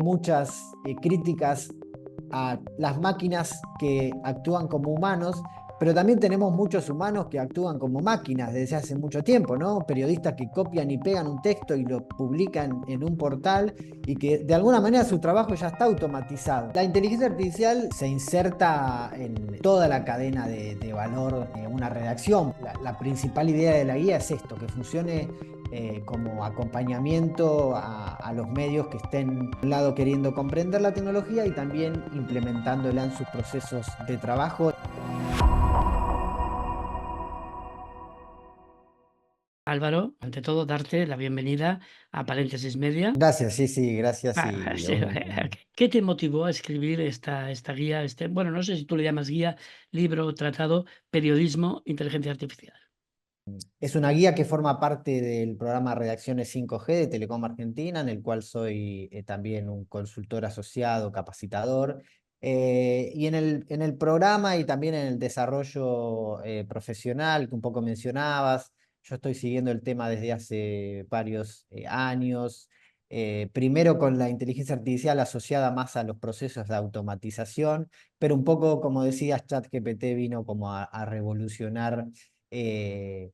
muchas críticas a las máquinas que actúan como humanos, pero también tenemos muchos humanos que actúan como máquinas desde hace mucho tiempo, ¿no? Periodistas que copian y pegan un texto y lo publican en un portal y que de alguna manera su trabajo ya está automatizado. La inteligencia artificial se inserta en toda la cadena de valor de una redacción. La principal idea de la guía es esto, que funcione como acompañamiento a los medios que estén, por un lado, queriendo comprender la tecnología y también implementándola en sus procesos de trabajo. Álvaro, ante todo, darte la bienvenida a Paréntesis Media. Gracias, sí, sí, gracias y Sí, ¿qué te motivó a escribir esta guía? Bueno, no sé si tú le llamas guía, libro, tratado, periodismo, inteligencia artificial. es una guía que forma parte del programa Redacciones 5G de Telecom Argentina, en el cual soy también un consultor asociado, capacitador. Y en el programa y también en el desarrollo profesional que un poco mencionabas, yo estoy siguiendo el tema desde hace varios años. Primero con la inteligencia artificial asociada más a los procesos de automatización, pero un poco, como decías, ChatGPT vino como a revolucionar eh,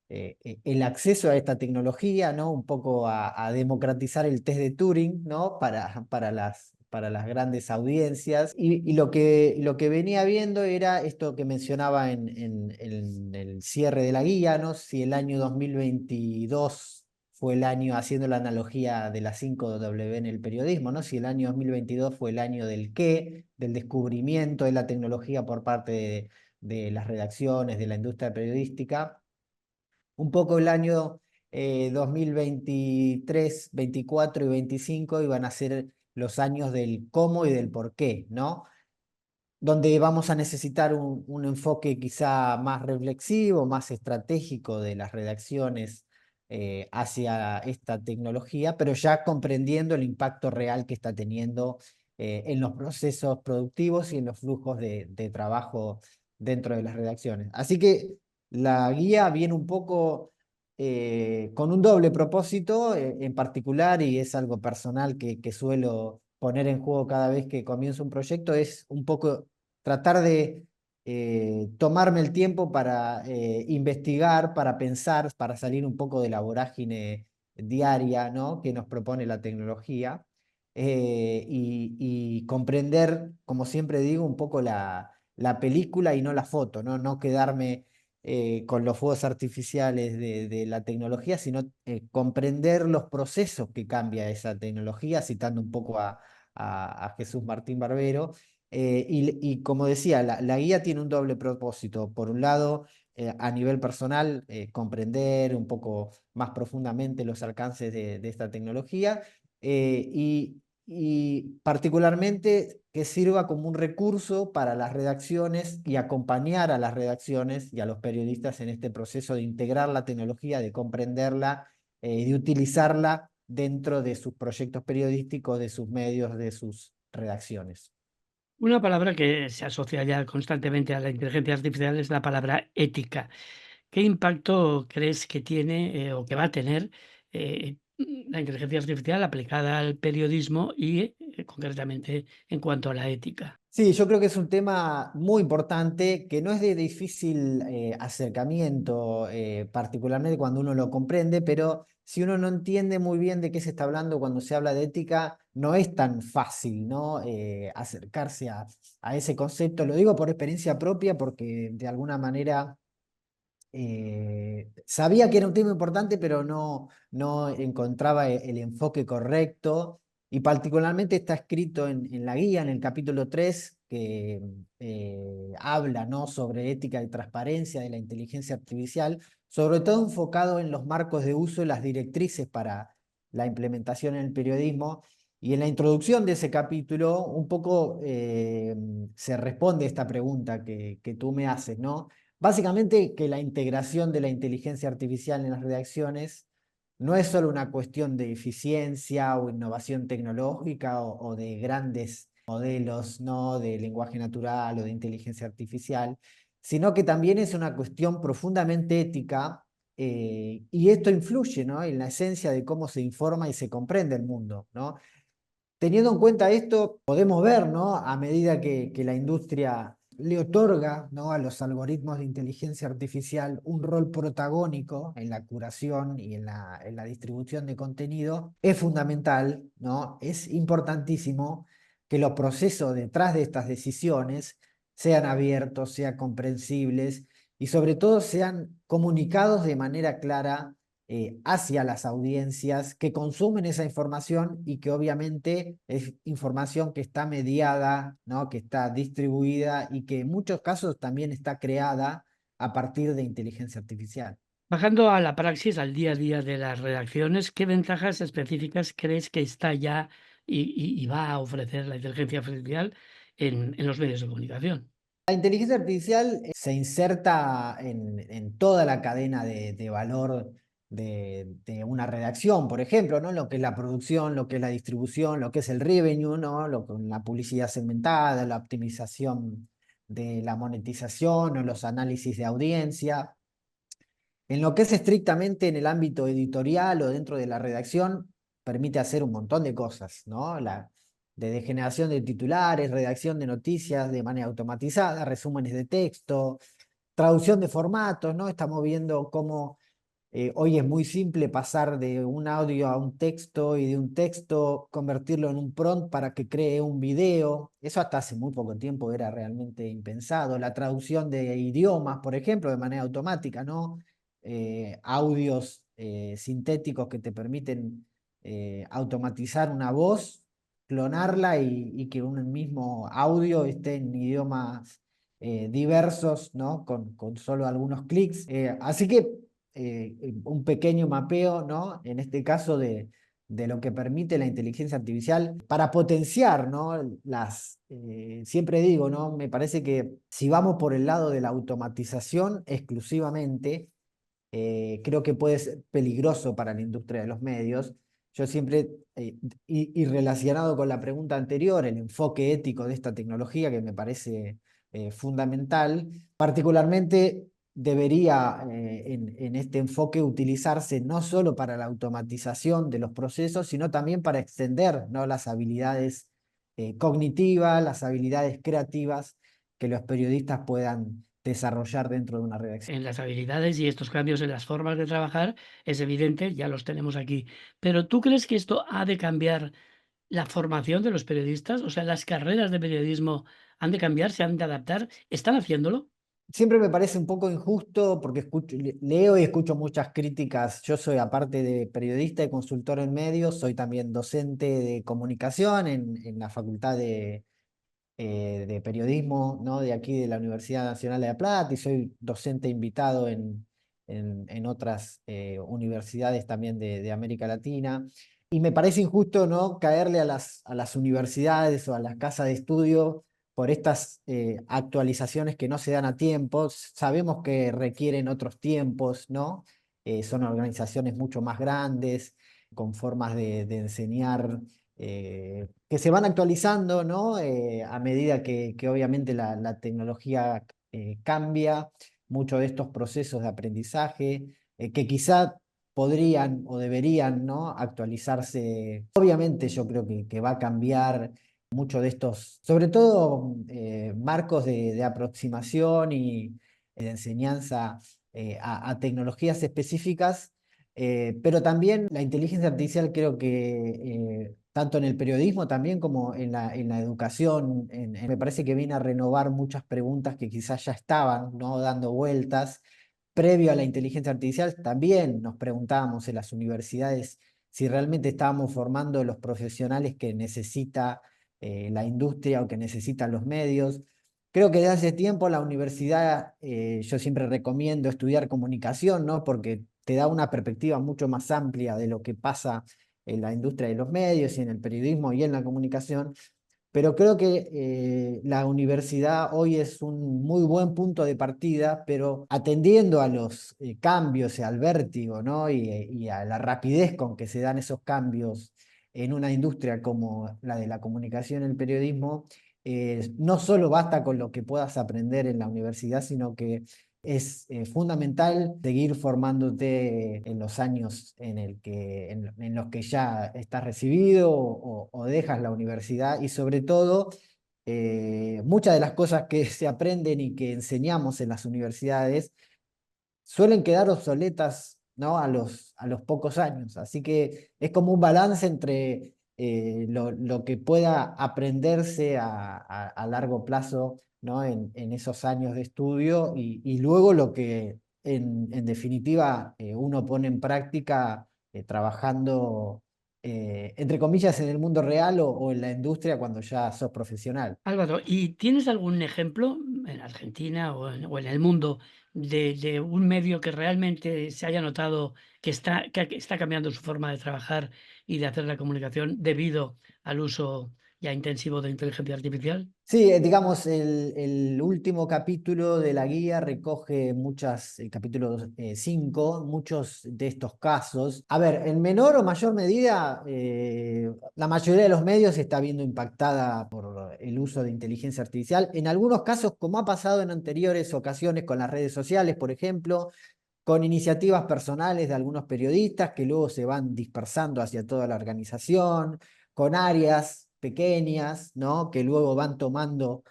el acceso a esta tecnología, ¿no? Un poco a democratizar el test de Turing, ¿no? Para las grandes audiencias. Y lo que venía viendo era esto que mencionaba en el cierre de la guía, ¿no? Si el año 2022 fue el año, haciendo la analogía de las 5W en el periodismo, ¿no? Si el año 2022 fue el año del qué, del descubrimiento de la tecnología por parte de las redacciones, de la industria periodística. Un poco el año 2023, 24 y 25 iban a ser los años del cómo y del por qué, ¿no? Donde vamos a necesitar un enfoque quizá más reflexivo, más estratégico de las redacciones hacia esta tecnología, pero ya comprendiendo el impacto real que está teniendo en los procesos productivos y en los flujos de trabajo dentro de las redacciones. Así que la guía viene un poco con un doble propósito en particular, y es algo personal que suelo poner en juego cada vez que comienzo un proyecto, es un poco tratar de tomarme el tiempo para investigar, para pensar, para salir un poco de la vorágine diaria, ¿no? que nos propone la tecnología, y comprender, como siempre digo, un poco la película y no la foto, ¿no? No quedarme con los fuegos artificiales de la tecnología, sino comprender los procesos que cambia esa tecnología, citando un poco a Jesús Martín Barbero. Y como decía, la guía tiene un doble propósito. Por un lado, a nivel personal, comprender un poco más profundamente los alcances de esta tecnología, y particularmente que sirva como un recurso para las redacciones y acompañar a las redacciones y a los periodistas en este proceso de integrar la tecnología, de comprenderla, de utilizarla dentro de sus proyectos periodísticos, de sus medios, de sus redacciones. Una palabra que se asocia ya constantemente a la inteligencia artificial es la palabra ética. ¿Qué impacto crees que tiene o que va a tener la inteligencia artificial aplicada al periodismo y concretamente en cuanto a la ética? Sí, yo creo que es un tema muy importante que no es de difícil acercamiento, particularmente cuando uno lo comprende, pero si uno no entiende muy bien de qué se está hablando cuando se habla de ética, no es tan fácil, ¿no? Acercarse a ese concepto. Lo digo por experiencia propia porque de alguna manera sabía que era un tema importante, pero no encontraba el enfoque correcto. Y particularmente está escrito en la guía, en el capítulo 3 que habla, ¿no? sobre ética y transparencia de la inteligencia artificial, sobre todo enfocado en los marcos de uso y las directrices para la implementación en el periodismo. Y en la introducción de ese capítulo, un poco se responde esta pregunta que tú me haces, ¿no? Básicamente que la integración de la inteligencia artificial en las redacciones no es solo una cuestión de eficiencia o innovación tecnológica o de grandes modelos, ¿no? de lenguaje natural o de inteligencia artificial, sino que también es una cuestión profundamente ética, y esto influye, ¿no? en la esencia de cómo se informa y se comprende el mundo, ¿no? Teniendo en cuenta esto, podemos ver, ¿no? A medida que la industria le otorga, ¿no? A los algoritmos de inteligencia artificial un rol protagónico en la curación y en la distribución de contenido, es fundamental, ¿no? Es importantísimo que los procesos detrás de estas decisiones sean abiertos, sean comprensibles y sobre todo sean comunicados de manera clara hacia las audiencias que consumen esa información y que obviamente es información que está mediada, ¿no? Que está distribuida y que en muchos casos también está creada a partir de inteligencia artificial. Bajando a la praxis, al día a día de las redacciones, ¿qué ventajas específicas crees que está ya y va a ofrecer la inteligencia artificial en los medios de comunicación? La inteligencia artificial se inserta en toda la cadena de valor de una redacción, por ejemplo, ¿no? Lo que es la producción, lo que es la distribución, lo que es el revenue, ¿no? La publicidad segmentada, la optimización de la monetización o los análisis de audiencia. En lo que es estrictamente en el ámbito editorial o dentro de la redacción, permite hacer un montón de cosas, ¿no? De generación de titulares, redacción de noticias de manera automatizada, resúmenes de texto, traducción de formatos, ¿no? Estamos viendo cómo hoy es muy simple pasar de un audio a un texto y de un texto convertirlo en un prompt para que cree un video. Eso hasta hace muy poco tiempo era realmente impensado. La traducción de idiomas, por ejemplo, de manera automática, ¿no? Audios sintéticos que te permiten automatizar una voz, clonarla y que un mismo audio esté en idiomas diversos, ¿no? Con solo algunos clics. Así que un pequeño mapeo, ¿no? En este caso de lo que permite la inteligencia artificial para potenciar, ¿no? Siempre digo, ¿no? Me parece que si vamos por el lado de la automatización exclusivamente, creo que puede ser peligroso para la industria de los medios. Yo siempre, y relacionado con la pregunta anterior, el enfoque ético de esta tecnología que me parece fundamental, particularmente debería en este enfoque utilizarse no solo para la automatización de los procesos, sino también para extender, ¿no? Las habilidades cognitivas, las habilidades creativas que los periodistas puedan desarrollar dentro de una redacción. En las habilidades y estos cambios en las formas de trabajar es evidente, ya los tenemos aquí. Pero ¿tú crees que esto ha de cambiar la formación de los periodistas? O sea, las carreras de periodismo han de cambiar, se han de adaptar. ¿Están haciéndolo? Siempre me parece un poco injusto porque leo y escucho muchas críticas. Yo soy, aparte de periodista y consultor en medios, soy también docente de comunicación en la Facultad de Periodismo, ¿no? De aquí de la Universidad Nacional de La Plata y soy docente invitado en otras universidades también de América Latina. Y me parece injusto, ¿no? Caerle a las universidades o a las casas de estudio por estas actualizaciones que no se dan a tiempo. Sabemos que requieren otros tiempos, ¿no? Son organizaciones mucho más grandes, con formas de enseñar que se van actualizando, ¿no? A medida que obviamente la tecnología cambia, muchos de estos procesos de aprendizaje, que quizá podrían o deberían, ¿no? Actualizarse. Obviamente yo creo que va a cambiar mucho de estos, sobre todo marcos de aproximación y de enseñanza a tecnologías específicas, pero también la inteligencia artificial creo que tanto en el periodismo también como en la educación, me parece que viene a renovar muchas preguntas que quizás ya estaban, ¿no? Dando vueltas. Previo a la inteligencia artificial, también nos preguntábamos en las universidades si realmente estábamos formando los profesionales que necesita la industria o que necesitan los medios. Creo que desde hace tiempo la universidad, yo siempre recomiendo estudiar comunicación, ¿no? Porque te da una perspectiva mucho más amplia de lo que pasa en la industria de los medios y en el periodismo y en la comunicación. Pero creo que la universidad hoy es un muy buen punto de partida, pero atendiendo a los cambios y al vértigo, ¿no? Y a la rapidez con que se dan esos cambios en una industria como la de la comunicación y el periodismo, no solo basta con lo que puedas aprender en la universidad, sino que Es fundamental seguir formándote en los años en los que ya estás recibido o dejas la universidad y sobre todo muchas de las cosas que se aprenden y que enseñamos en las universidades suelen quedar obsoletas, ¿no? A los pocos años. Así que es como un balance entre lo que pueda aprenderse a largo plazo, ¿no? En esos años de estudio y luego lo que en definitiva uno pone en práctica trabajando, entre comillas, en el mundo real o en la industria cuando ya sos profesional. Álvaro, ¿y tienes algún ejemplo en Argentina o en el mundo de un medio que realmente se haya notado que está cambiando su forma de trabajar y de hacer la comunicación debido al uso ya intensivo de inteligencia artificial? Sí, digamos, el último capítulo de la guía recoge el capítulo 5, muchos de estos casos. A ver, en menor o mayor medida, la mayoría de los medios está viendo impactada por el uso de inteligencia artificial. En algunos casos, como ha pasado en anteriores ocasiones con las redes sociales, por ejemplo, con iniciativas personales de algunos periodistas que luego se van dispersando hacia toda la organización, con áreas pequeñas, ¿no? Que luego van tomando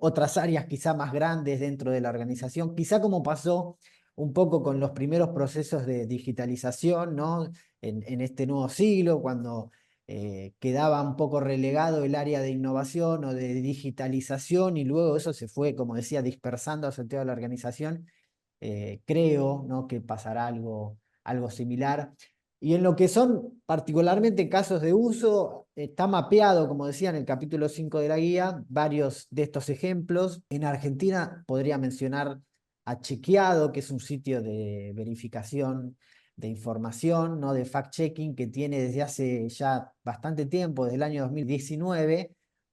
otras áreas quizá más grandes dentro de la organización, quizá como pasó un poco con los primeros procesos de digitalización, ¿no? En este nuevo siglo, cuando quedaba un poco relegado el área de innovación o de digitalización y luego eso se fue, como decía, dispersando hacia toda la organización. Creo, ¿no? Que pasará algo similar. Y en lo que son particularmente casos de uso, está mapeado, como decía en el capítulo 5 de la guía, varios de estos ejemplos. En Argentina podría mencionar a Chequeado, que es un sitio de verificación de información, ¿no? De fact-checking, que tiene desde hace ya bastante tiempo, desde el año 2019,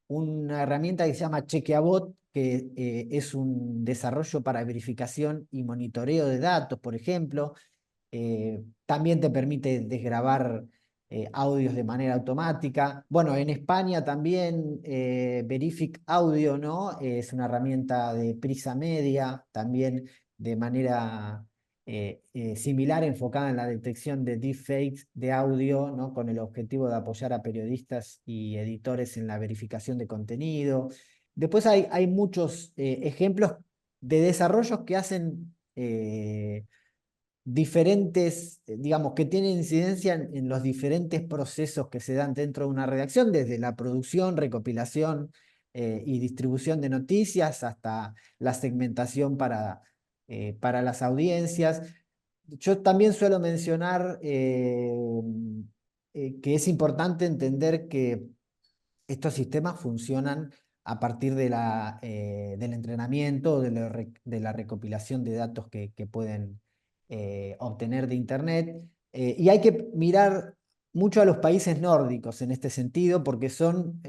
una herramienta que se llama Chequeabot, que es un desarrollo para verificación y monitoreo de datos, por ejemplo. También te permite desgrabar audios de manera automática. Bueno, en España también Verific Audio, ¿no? Es una herramienta de Prisa Media, también de manera similar, enfocada en la detección de deepfakes de audio, ¿no? Con el objetivo de apoyar a periodistas y editores en la verificación de contenido. Después hay muchos ejemplos de desarrollos que hacen diferentes, digamos, que tienen incidencia en los diferentes procesos que se dan dentro de una redacción, desde la producción, recopilación y distribución de noticias hasta la segmentación para las audiencias. Yo también suelo mencionar que es importante entender que estos sistemas funcionan a partir del entrenamiento, de la recopilación de datos que pueden obtener de Internet. Y hay que mirar mucho a los países nórdicos en este sentido, porque son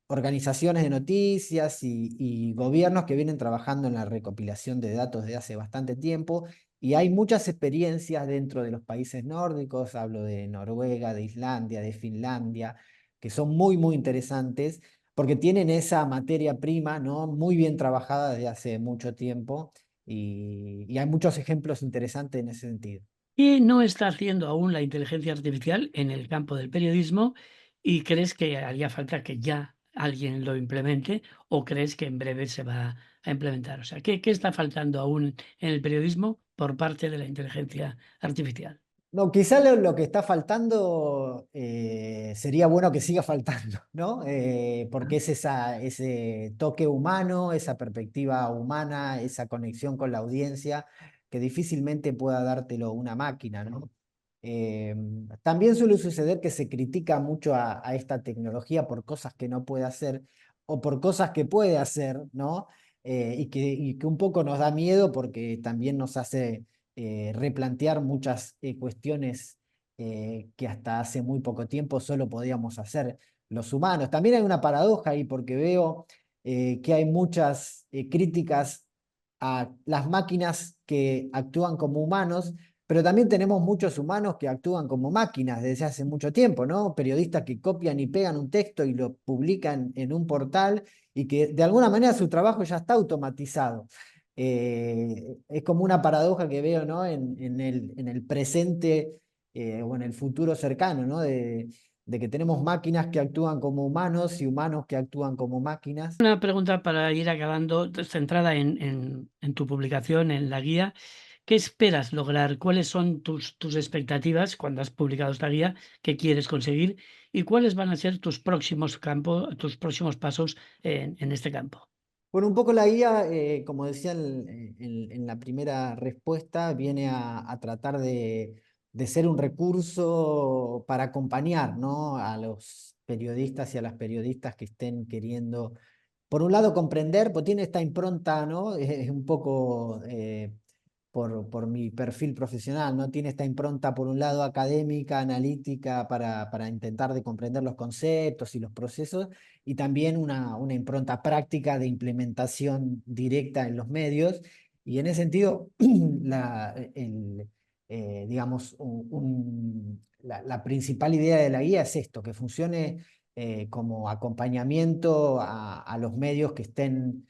organizaciones de noticias y gobiernos que vienen trabajando en la recopilación de datos desde hace bastante tiempo. Y hay muchas experiencias dentro de los países nórdicos, hablo de Noruega, de Islandia, de Finlandia, que son muy, muy interesantes porque tienen esa materia prima, ¿no? Muy bien trabajada desde hace mucho tiempo y hay muchos ejemplos interesantes en ese sentido. ¿Qué no está haciendo aún la inteligencia artificial en el campo del periodismo y crees que haría falta que ya alguien lo implemente o crees que en breve se va a implementar? O sea, ¿qué está faltando aún en el periodismo por parte de la inteligencia artificial? No, quizá lo que está faltando sería bueno que siga faltando, ¿no? Porque es ese toque humano, esa perspectiva humana, esa conexión con la audiencia que difícilmente pueda dártelo una máquina, ¿no? Eh, También suele suceder que se critica mucho a esta tecnología por cosas que no puede hacer o por cosas que puede hacer, ¿no? Y que un poco nos da miedo porque también nos hace replantear muchas cuestiones que hasta hace muy poco tiempo solo podíamos hacer los humanos. También hay una paradoja ahí porque veo que hay muchas críticas a las máquinas que actúan como humanos, pero también tenemos muchos humanos que actúan como máquinas desde hace mucho tiempo, ¿no? Periodistas que copian y pegan un texto y lo publican en un portal y que de alguna manera su trabajo ya está automatizado. Es como una paradoja que veo, ¿no? En el presente o en el futuro cercano, ¿no? De que tenemos máquinas que actúan como humanos y humanos que actúan como máquinas. Una pregunta para ir acabando, centrada en tu publicación, en la guía. ¿Qué esperas lograr? ¿Cuáles son tus expectativas cuando has publicado esta guía? ¿Qué quieres conseguir? ¿Y cuáles van a ser tus próximos campos, tus próximos pasos en este campo? Bueno, un poco la guía, como decía en la primera respuesta, viene a tratar de ser un recurso para acompañar, ¿no? A los periodistas y a las periodistas que estén queriendo, por un lado, comprender, pues tiene esta impronta, ¿no? Es un poco por mi perfil profesional, ¿no? Tiene esta impronta, por un lado, académica, analítica, para intentar de comprender los conceptos y los procesos, y también una impronta práctica de implementación directa en los medios. Y en ese sentido, digamos, la principal idea de la guía es esto, que funcione como acompañamiento a los medios que estén,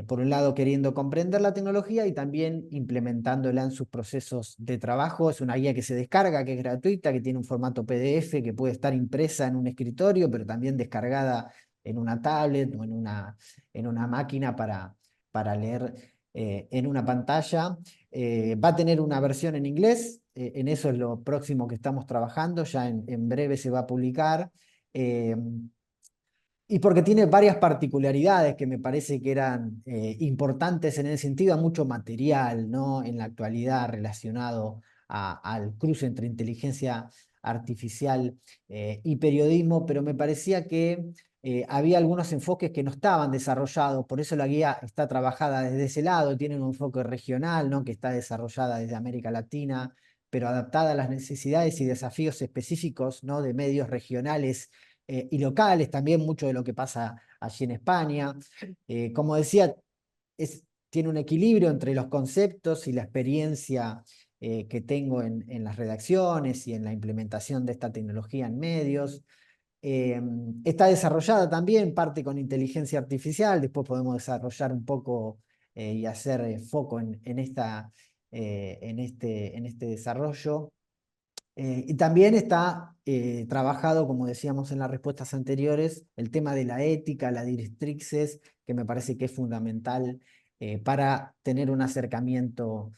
por un lado, queriendo comprender la tecnología y también implementándola en sus procesos de trabajo. Es una guía que se descarga, que es gratuita, que tiene un formato PDF, que puede estar impresa en un escritorio, pero también descargada en una tablet o en una máquina para leer en una pantalla. Va a tener una versión en inglés, en eso es lo próximo que estamos trabajando, ya en breve se va a publicar. Eh, y porque tiene varias particularidades que me parece que eran importantes en el sentido, a mucho material, ¿no? En la actualidad relacionado al cruce entre inteligencia artificial y periodismo, pero me parecía que había algunos enfoques que no estaban desarrollados, por eso la guía está trabajada desde ese lado, tiene un enfoque regional, ¿no? Que está desarrollada desde América Latina, pero adaptada a las necesidades y desafíos específicos, ¿no? De medios regionales y locales, también mucho de lo que pasa allí en España. Como decía, tiene un equilibrio entre los conceptos y la experiencia que tengo en las redacciones y en la implementación de esta tecnología en medios. Está desarrollada también parte con inteligencia artificial, después podemos desarrollar un poco y hacer foco en este desarrollo. Y también está trabajado, como decíamos en las respuestas anteriores, el tema de la ética, las directrices, que me parece que es fundamental para tener un acercamiento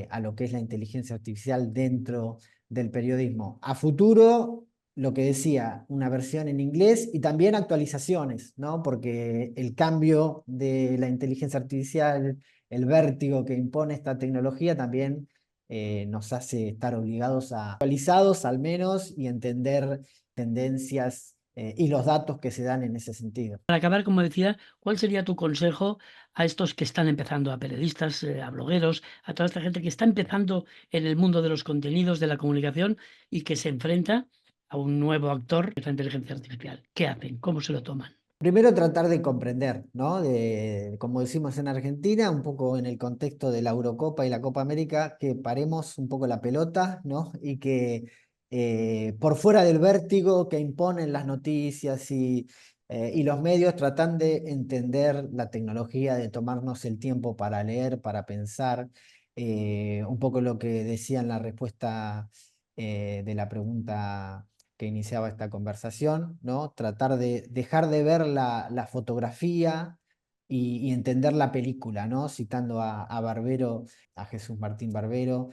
a lo que es la inteligencia artificial dentro del periodismo. A futuro, lo que decía, una versión en inglés y también actualizaciones, ¿no? Porque el cambio de la inteligencia artificial, el vértigo que impone esta tecnología también nos hace estar obligados a actualizados al menos y entender tendencias y los datos que se dan en ese sentido. Para acabar, como decía, ¿cuál sería tu consejo a estos que están empezando, a periodistas, a blogueros, a toda esta gente que está empezando en el mundo de los contenidos, de la comunicación y que se enfrenta a un nuevo actor, que es la inteligencia artificial? ¿Qué hacen? ¿Cómo se lo toman? Primero tratar de comprender, ¿no? Como decimos en Argentina, un poco en el contexto de la Eurocopa y la Copa América, que paremos un poco la pelota, ¿no? Y que por fuera del vértigo que imponen las noticias y los medios, tratan de entender la tecnología, de tomarnos el tiempo para leer, para pensar, un poco lo que decía en la respuesta de la pregunta que iniciaba esta conversación, ¿no? Tratar de dejar de ver la fotografía y entender la película, ¿no? Citando a Barbero, a Jesús Martín Barbero,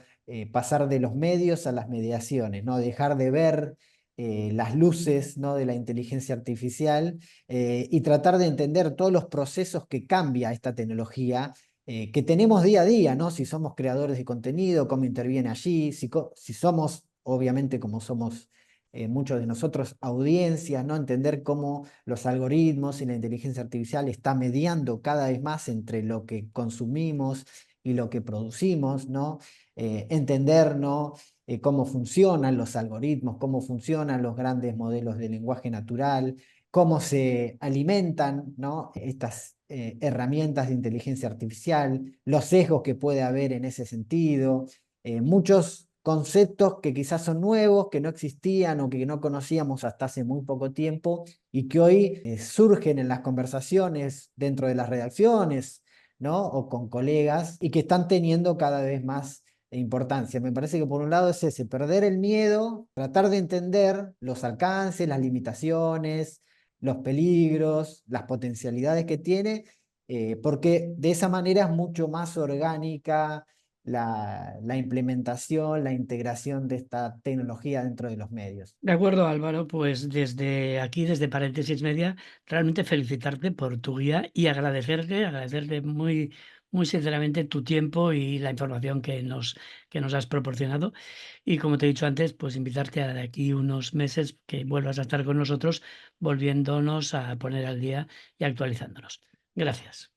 pasar de los medios a las mediaciones, ¿no? Dejar de ver las luces, ¿no? De la inteligencia artificial y tratar de entender todos los procesos que cambia esta tecnología que tenemos día a día, ¿no? Si somos creadores de contenido, cómo interviene allí, si somos, obviamente, como somos muchos de nosotros, audiencias, ¿no? Entender cómo los algoritmos y la inteligencia artificial está mediando cada vez más entre lo que consumimos y lo que producimos, ¿no? Entender, ¿no? Cómo funcionan los algoritmos, cómo funcionan los grandes modelos de lenguaje natural, cómo se alimentan, ¿no? Estas herramientas de inteligencia artificial, los sesgos que puede haber en ese sentido, muchos conceptos que quizás son nuevos, que no existían o que no conocíamos hasta hace muy poco tiempo y que hoy surgen en las conversaciones dentro de las redacciones, ¿no? O con colegas y que están teniendo cada vez más importancia. Me parece que por un lado es ese, perder el miedo, tratar de entender los alcances, las limitaciones, los peligros, las potencialidades que tiene, porque de esa manera es mucho más orgánica la implementación, la integración de esta tecnología dentro de los medios. De acuerdo, Álvaro, pues desde aquí, desde Paréntesis Media, realmente felicitarte por tu guía y agradecerte muy, muy sinceramente tu tiempo y la información que nos has proporcionado. Y como te he dicho antes, pues invitarte a de aquí unos meses que vuelvas a estar con nosotros, volviéndonos a poner al día y actualizándonos. Gracias.